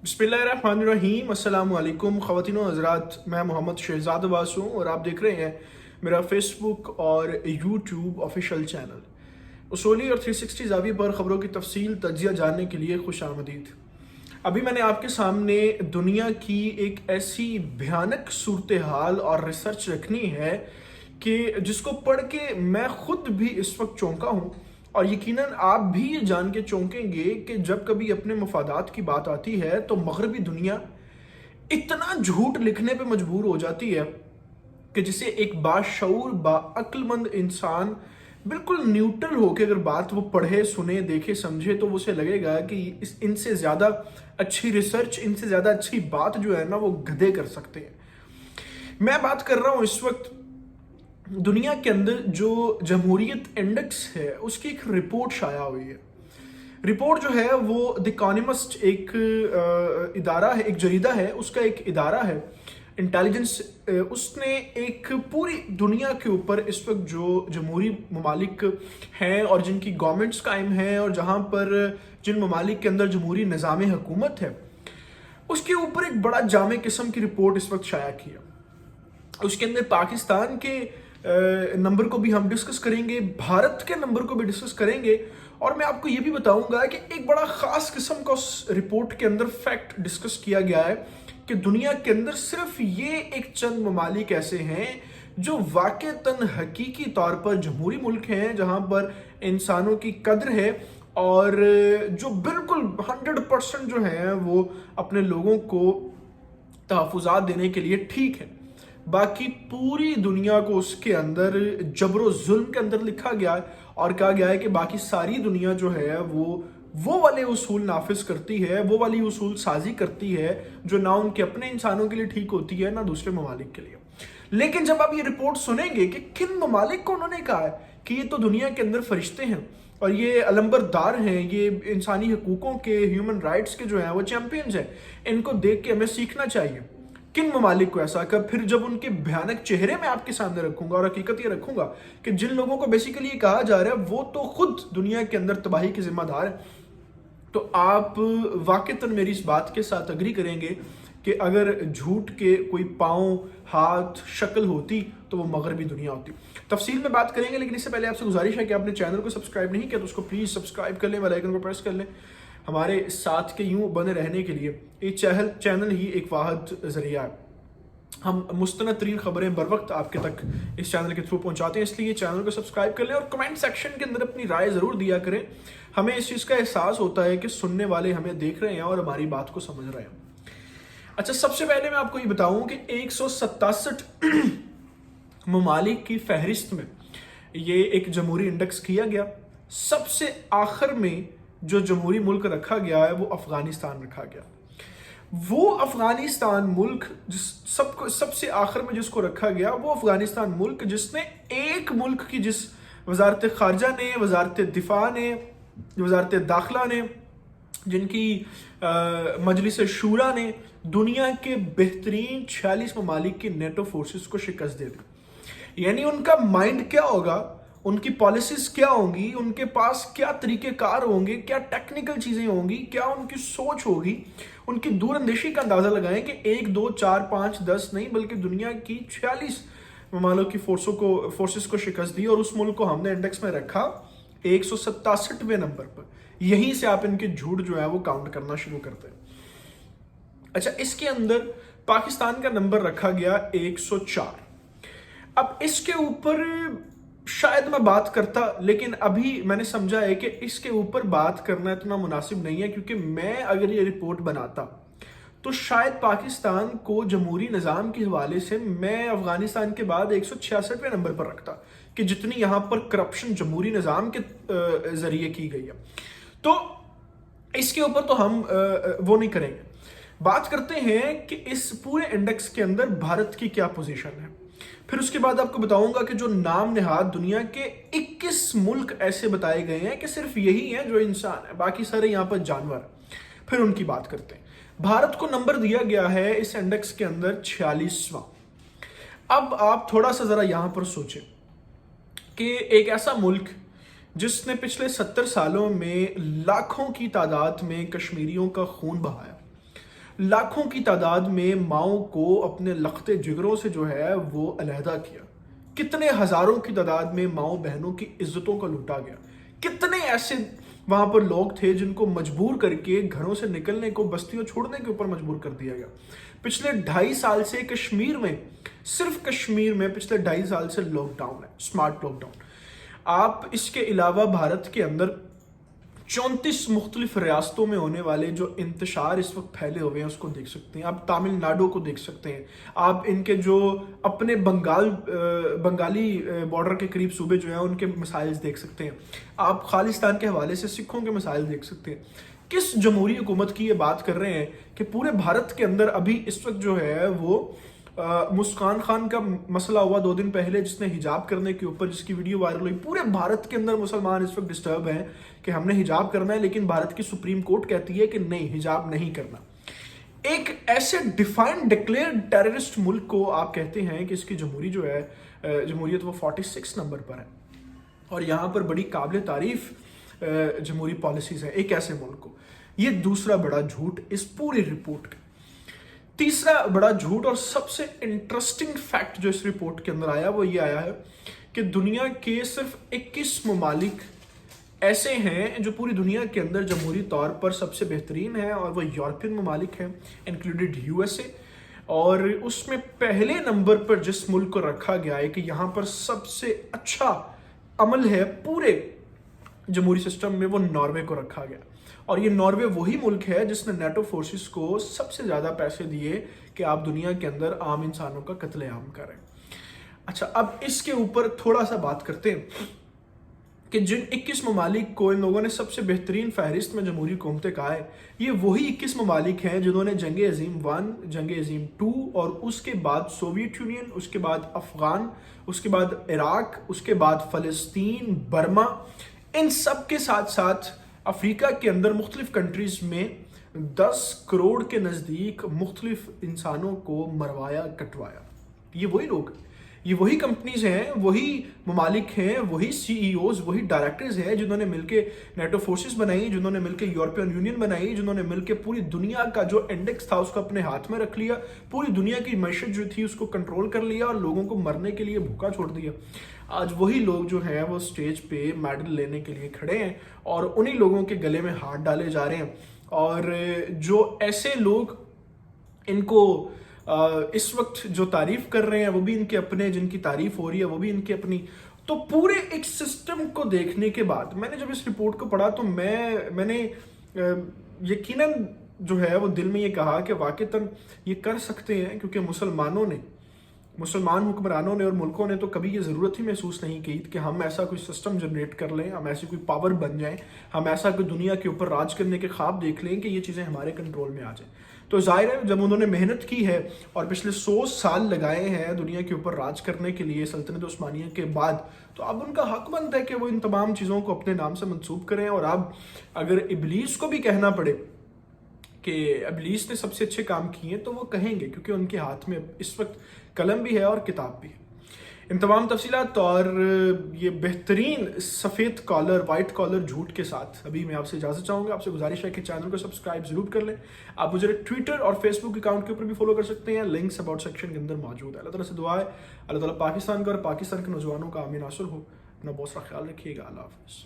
बिस्मिल्लाहिर्रहमानिर्रहीम अस्सलाम वालेकुम ख़वातीन व हज़रात, मैं मोहम्मद शहजाद अब्बास हूँ और आप देख रहे हैं मेरा फेसबुक और यूट्यूब ऑफिशियल चैनल उसूली और 360 ज़ाविये पर ख़बरों की तफसील तज्जिया जानने के लिए खुश आमदीद। अभी मैंने आपके सामने दुनिया की एक ऐसी भयानक सूरत हाल और रिसर्च रखनी है कि जिसको पढ़ के मैं ख़ुद भी इस वक्त चौंका हूँ और यकीनन आप भी ये जान के चौंकेंगे कि जब कभी अपने मफादात की बात आती है तो मगरबी दुनिया इतना झूठ लिखने पे मजबूर हो जाती है कि जिसे एक बाशऊर बाअक्लमंद इंसान बिल्कुल न्यूट्रल होकर अगर बात वो पढ़े सुने देखे समझे तो उसे लगेगा कि इनसे ज़्यादा अच्छी रिसर्च, इनसे ज़्यादा अच्छी बात जो है ना वो गधे कर सकते हैं। मैं बात कर रहा हूँ इस वक्त दुनिया के अंदर जो जमहूरियत इंडेक्स है उसकी एक रिपोर्ट शाया हुई है। रिपोर्ट जो है वो द इकोनॉमिस्ट एक इदारा है, एक जरीदा है, उसका एक इदारा है इंटेलिजेंस। उसने एक पूरी दुनिया के ऊपर इस वक्त जो जमहूरी ममालिक हैं और जिनकी गवर्नमेंट्स कायम हैं और जहाँ पर जिन ममालिक के अंदर जमहूरी निज़ाम हुकूमत है उसके ऊपर एक बड़ा जामे किस्म की रिपोर्ट इस वक्त शाया की है। उसके अंदर पाकिस्तान के नंबर को भी हम डिस्कस करेंगे, भारत के नंबर को भी डिस्कस करेंगे और मैं आपको ये भी बताऊंगा कि एक बड़ा ख़ास किस्म का उस रिपोर्ट के अंदर फैक्ट डिस्कस किया गया है कि दुनिया के अंदर सिर्फ ये एक चंद ममालिक ऐसे हैं जो वाक़तन हकीकी तौर पर जमहूरी मुल्क हैं, जहाँ पर इंसानों की कद्र है और जो बिल्कुल 100% जो है वो अपने लोगों को तहफ़्फ़ुज़ात देने के लिए ठीक है। बाकी पूरी दुनिया को उसके अंदर जबरो जुल्म के अंदर लिखा गया है और कहा गया है कि बाकी सारी दुनिया जो है वो वाले उसूल नाफिज करती है, वो वाली उसूल साजी करती है जो ना उनके अपने इंसानों के लिए ठीक होती है ना दूसरे ममालिक के लिए। लेकिन जब आप ये रिपोर्ट सुनेंगे कि किन ममालिक को उन्होंने कहा है कि ये तो दुनिया के अंदर फरिश्ते हैं और ये अलंबरदार हैं, ये इंसानी हकूकों के, ह्यूमन राइट्स के जो हैं वो चैंपियंस हैं, इनको देख के हमें सीखना चाहिए। किन ममालिक को ऐसा कर, फिर जब उनके भयानक चेहरे मैं आपके सामने रखूंगा और हकीकत ये रखूंगा कि जिन लोगों को बेसिकली कहा जा रहा है वो तो खुद दुनिया के अंदर तबाही के जिम्मेदार है, तो आप वाकईतन मेरी इस बात के साथ अग्री करेंगे कि अगर झूठ के कोई पाँव, हाथ, शक्ल होती तो वो मगरबी दुनिया होती। तफसील में बात करेंगे, लेकिन इससे पहले आपसे गुजारिश है कि आपने चैनल को सब्सक्राइब नहीं किया तो उसको प्लीज़ सब्सक्राइब कर लें, बेल आइकन को प्रेस कर लें हमारे साथ के यूं बने रहने के लिए। ये चैनल ही एक वाहिद ज़रिया है, हम मुस्तनद तरीन खबरें बर वक्त आपके तक इस चैनल के थ्रू पहुंचाते हैं, इसलिए चैनल को सब्सक्राइब कर लें और कमेंट सेक्शन के अंदर अपनी राय ज़रूर दिया करें। हमें इस चीज़ का एहसास होता है कि सुनने वाले हमें देख रहे हैं और हमारी बात को समझ रहे हैं। अच्छा, सबसे पहले मैं आपको ये बताऊं कि 167 ममालिक की फहरिस्त में ये एक जमहूरी इंडेक्स किया गया। सबसे आखिर में जो जमहूरी मुल्क रखा गया है वो अफगानिस्तान रखा गया। वो अफगानिस्तान मुल्क सबसे आखिर में जिसको रखा गया वो अफगानिस्तान मुल्क जिसने एक मुल्क की जिस वजारत खारजा ने, वजारत दिफा ने, वजारत दाखिला ने, जिनकी मजलिस शूरा ने दुनिया के बेहतरीन 46 ममालिक की नेटो फोर्सेस को शिकस्त दे दी। यानी उनका माइंड क्या होगा, उनकी पॉलिसीज क्या होंगी, उनके पास क्या तरीक़ेकार होंगे, क्या टेक्निकल चीज़ें होंगी, क्या उनकी सोच होगी, उनकी दूरअंदेशी का अंदाज़ा लगाएं कि 1, 2, 4, 5, 10 नहीं बल्कि दुनिया की 46 ममालिक की फोर्सेस को शिकस्त दी और उस मुल्क को हमने इंडेक्स में रखा 167वें नंबर पर। यहीं से आप इनके झूठ जो है वो काउंट करना शुरू करते हैं। अच्छा, इसके अंदर पाकिस्तान का नंबर रखा गया 104। अब इसके ऊपर शायद मैं बात करता, लेकिन अभी मैंने समझा है कि इसके ऊपर बात करना इतना मुनासिब नहीं है, क्योंकि मैं अगर ये रिपोर्ट बनाता तो शायद पाकिस्तान को जमहूरी निज़ाम के हवाले से मैं अफगानिस्तान के बाद 166वें नंबर पर रखता कि जितनी यहाँ पर करप्शन जमहूरी निज़ाम के ज़रिए की गई है। तो इसके ऊपर तो हम वो नहीं करेंगे। बात करते हैं कि इस पूरे इंडेक्स के अंदर भारत की क्या पोजीशन है। फिर उसके बाद आपको बताऊंगा कि जो नाम निहाद दुनिया के 21 मुल्क ऐसे बताए गए हैं कि सिर्फ यही है जो इंसान है, बाकी सारे यहाँ पर जानवर। फिर उनकी बात करते हैं। भारत को नंबर दिया गया है इस इंडेक्स के अंदर 46वां। अब आप थोड़ा सा जरा यहाँ पर सोचें कि एक ऐसा मुल्क जिसने पिछले 70 सालों में लाखों की तादाद में कश्मीरियों का खून बहाया, लाखों की तादाद में माओ को अपने लखते जिगरों से जो है वो अलहदा किया। कितने हजारों की तादाद में माओ बहनों की इज्जतों को लूटा गया। कितने ऐसे वहां पर लोग थे जिनको मजबूर करके घरों से निकलने को, बस्तियों छोड़ने के ऊपर मजबूर कर दिया गया। पिछले 2.5 साल से कश्मीर में, सिर्फ कश्मीर में पिछले 2.5 साल से लॉकडाउन है, स्मार्ट लॉकडाउन। आप इसके अलावा भारत के अंदर 34 मुख्तलिफ रियासतों में होने वाले जो इंतशार इस वक्त फैले हुए हैं उसको देख सकते हैं। आप तमिलनाडु को देख सकते हैं। आप इनके जो अपने बंगाली बॉर्डर के करीब सूबे जो हैं उनके मिसाइल्स देख सकते हैं। आप खालिस्तान के हवाले से सिखों के मिसाइल देख सकते हैं। किस जमहूरी हुकूमत की ये बात कर रहे हैं कि पूरे भारत के अंदर अभी इस वक्त जो है वो मुस्कान खान का मसला हुआ 2 दिन पहले, जिसने हिजाब करने के ऊपर जिसकी वीडियो वायरल हुई। पूरे भारत के अंदर मुसलमान इस वक्त डिस्टर्ब हैं कि हमने हिजाब करना है, लेकिन भारत की सुप्रीम कोर्ट कहती है कि नहीं, हिजाब नहीं करना। एक ऐसे डिफाइंड डिक्लेयर्ड टेररिस्ट मुल्क को आप कहते हैं कि इसकी जमहूरी जो है जमहूरियत वो 46 नंबर पर है, और यहाँ पर बड़ी काबिल तारीफ जमहूरी पॉलिसीज है एक ऐसे मुल्क को। ये दूसरा बड़ा झूठ इस पूरी रिपोर्ट का। तीसरा बड़ा झूठ और सबसे इंटरेस्टिंग फैक्ट जो इस रिपोर्ट के अंदर आया वो ये आया है कि दुनिया के सिर्फ 21 ममालिक ऐसे हैं जो पूरी दुनिया के अंदर जमहूरी तौर पर सबसे बेहतरीन है, और वो यूरोपियन ममालिक हैं, इंक्लूडेड यूएसए। और उसमें पहले नंबर पर जिस मुल्क को रखा गया है कि यहाँ पर सबसे अच्छा अमल है पूरे जमहूरी सिस्टम में, वो नॉर्वे को रखा गया। और ये नॉर्वे वही मुल्क है जिसने नेटो फोर्सेस को सबसे ज़्यादा पैसे दिए कि आप दुनिया के अंदर आम इंसानों का कत्लेआम करें। अच्छा, अब इसके ऊपर थोड़ा सा बात करते हैं कि जिन 21 ममालिक को इन लोगों ने सबसे बेहतरीन फहरिस्त में जमहूरी हुकूमतें कहा है, ये वही 21 ममालिक हैं जिन्होंने जंग अजीम 1, जंग अजीम 2 और उसके बाद सोवियत यूनियन, उसके बाद अफगान, उसके बाद इराक, उसके बाद फ़लस्तीन, बर्मा, इन सब के साथ साथ अफ्रीका के अंदर मुख्तलिफ कंट्रीज में 10 करोड़ के नज़दीक मुख्तलिफ इंसानों को मरवाया, कटवाया। ये वही लोग, ये वही कंपनीज हैं, वही ममालिक हैं, वही सीईओज, वही डायरेक्टर्स हैं जिन्होंने मिलके नेटो फोर्सेस बनाई, जिन्होंने मिलके यूरोपियन यूनियन बनाई, जिन्होंने मिलके पूरी दुनिया का जो इंडेक्स था उसको अपने हाथ में रख लिया, पूरी दुनिया की मैशत जो थी उसको कंट्रोल कर लिया और लोगों को मरने के लिए भूखा छोड़ दिया। आज वही लोग जो हैं वो स्टेज पे मेडल लेने के लिए खड़े हैं और उन्हीं लोगों के गले में हाथ डाले जा रहे हैं। और जो ऐसे लोग इनको इस वक्त जो तारीफ कर रहे हैं वो भी इनके अपने, जिनकी तारीफ हो रही है वो भी इनके अपनी। तो पूरे एक सिस्टम को देखने के बाद मैंने जब इस रिपोर्ट को पढ़ा तो मैंने यकीनन जो है वो दिल में ये कहा कि वाकईतन ये कर सकते हैं, क्योंकि मुसलमान हुक्मरानों ने और मुल्कों ने तो कभी ये ज़रूरत ही महसूस नहीं की कि हम ऐसा कोई सिस्टम जनरेट कर लें, हम ऐसी कोई पावर बन जाएं, हम ऐसा कोई दुनिया के ऊपर राज करने के ख्वाब देख लें कि ये चीज़ें हमारे कंट्रोल में आ जाएं। तो जाहिर है जब उन्होंने मेहनत की है और पिछले 100 साल लगाए हैं दुनिया के ऊपर राज करने के लिए सल्तनत उस्मानिया के बाद, तो अब उनका हक बनता है कि वो इन तमाम चीज़ों को अपने नाम से मंसूब करें। और अब अगर इबलीस को भी कहना पड़े कि इबलीस ने सबसे अच्छे काम किए तो वो कहेंगे, क्योंकि उनके हाथ में इस वक्त कलम भी है और किताब भी है। इन तमाम तफसीलात और ये बेहतरीन सफ़ेद कॉलर, वाइट कॉलर झूठ के साथ अभी मैं आपसे इजाज़त चाहूँगा। आपसे गुजारिश है कि चैनल को सब्सक्राइब जरूर कर लें। आप मुझे ट्विटर और फेसबुक अकाउंट के ऊपर भी फॉलो कर सकते हैं, लिंक्स अबाउट सेक्शन के अंदर मौजूद है। अल्लाह ताला से दुआ है अल्लाह ताला पाकिस्तान का और पाकिस्तान के नौजवानों का आमीन हासिल हो। अपना बहुत सारा ख्याल रखिएगा। अल्लाह हाफ़िज़।